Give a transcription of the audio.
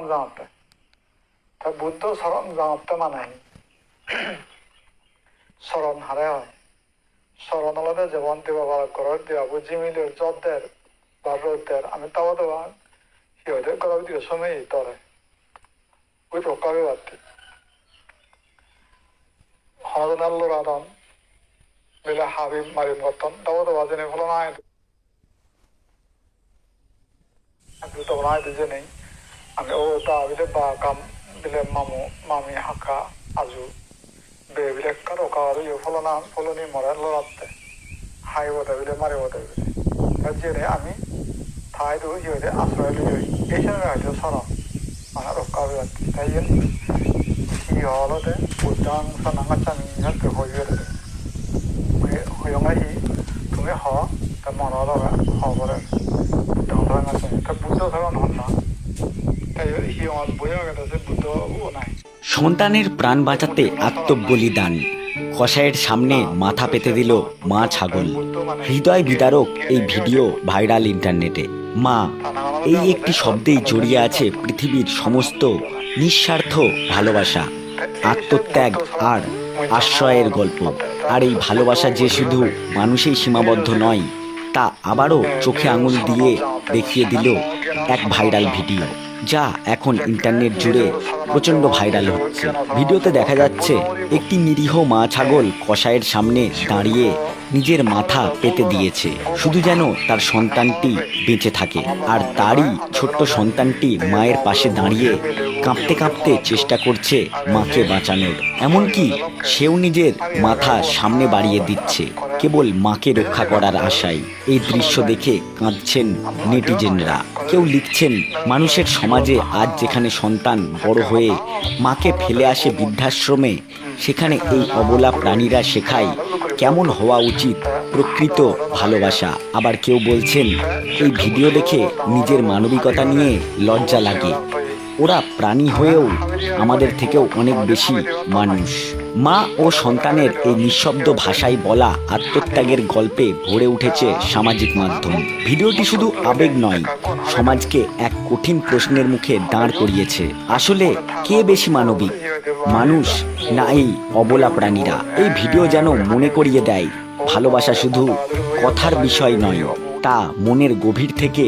সালাম জানাতে। তা বুদ্ধ সালাম জানাতে মানে স্মরণ হারে হয়। স্মরণ হলে জীবন দিবা বার করে দিয়া বুঝি মিলে জবদের বা রোদের আমি তাও দেওয়া সিহঁতে কৰা দিও সময় তরে ওই প্রকারে বাড়তে হরদাল রাধন মিলে হাবিব মারিম গতন তাও দেওয়া জেনে ফলো না তখন যে নেই আমি ও তা বিলে বা কাম বিলে মামু মামি হাকা আজু বে বিলে কারো কারো ফলো না ফলনি মরে লড়াতে হাই বদা বিলে মারে বদা বিলে জেনে আমি ঠাই দু ইয়ে আশ্রয় লই এই সময় হয়তো সরম মানে রক্ষা বাড়তে তাই 이 어로데 부장 선앙가짜미 할때 호유를 호영아이 동해 허 대만어라가 허버를 부장선앙가짜미 그 부도서가 나온다 이 영화 뭐야가 돼서 부도 오나이 সন্তানের প্রাণ বাঁচাতে আত্মবলিদান, কসাইয়ের সামনে মাথা পেতে দিল মা ছাগল। হৃদয় বিদারক এই ভিডিও ভাইরাল ইন্টারনেটে। মা, এই একটি শব্দেই জড়িয়ে আছে পৃথিবীর সমস্ত নিঃস্বার্থ ভালোবাসা, আত্মত্যাগ আর আশ্রয়ের গল্প। আর এই ভালোবাসা যে শুধু মানুষেই সীমাবদ্ধ নয়, তা আবারও চোখে আঙুল দিয়ে দেখিয়ে দিল এক ভাইরাল ভিডিও, যা এখন ইন্টারনেট জুড়ে প্রচণ্ড ভাইরাল হচ্ছে। ভিডিওতে দেখা যাচ্ছে একটি নিরীহ মা ছাগল কসাইয়ের সামনে দাঁড়িয়ে নিজের মাথা পেতে দিয়েছে, শুধু যেন তার সন্তানটি বেঁচে থাকে। আর তারই ছোট্ট সন্তানটি মায়ের পাশে দাঁড়িয়ে কাঁপতে কাঁপতে চেষ্টা করছে মাকে বাঁচানোর। এমনকি সেও নিজের মাথা সামনে বাড়িয়ে দিচ্ছে কেবল মাকে রক্ষা করার আশায়। এই দৃশ্য দেখে কাঁদছেন নেটিজেনরা। কেউ লিখছেন, মানুষের সমাজে আজ যেখানে সন্তান বড় হয়ে মাকে ফেলে আসে বৃদ্ধাশ্রমে, সেখানে এই অবলা প্রাণীরা শেখায় কেমন হওয়া উচিত প্রকৃত ভালোবাসা। আবার কেউ বলছেন, এই ভিডিও দেখে নিজের মানবিকতা নিয়ে লজ্জা লাগে। ওরা প্রাণী হয়েও আমাদের থেকেও অনেক বেশি মানুষ। মা ও সন্তানের এই নিঃশব্দ ভাষায় বলা আত্মত্যাগের গল্পে ভরে উঠেছে সামাজিক মাধ্যম। ভিডিওটি শুধু আবেগ নয়, সমাজকে এক কঠিন প্রশ্নের মুখে দাঁড় করিয়েছে। আসলে কে বেশি মানবিক, মানুষ না এই অবলা প্রাণীরা? এই ভিডিও যেন মনে করিয়ে দেয়, ভালোবাসা শুধু কথার বিষয় নয়, তা মনের গভীর থেকে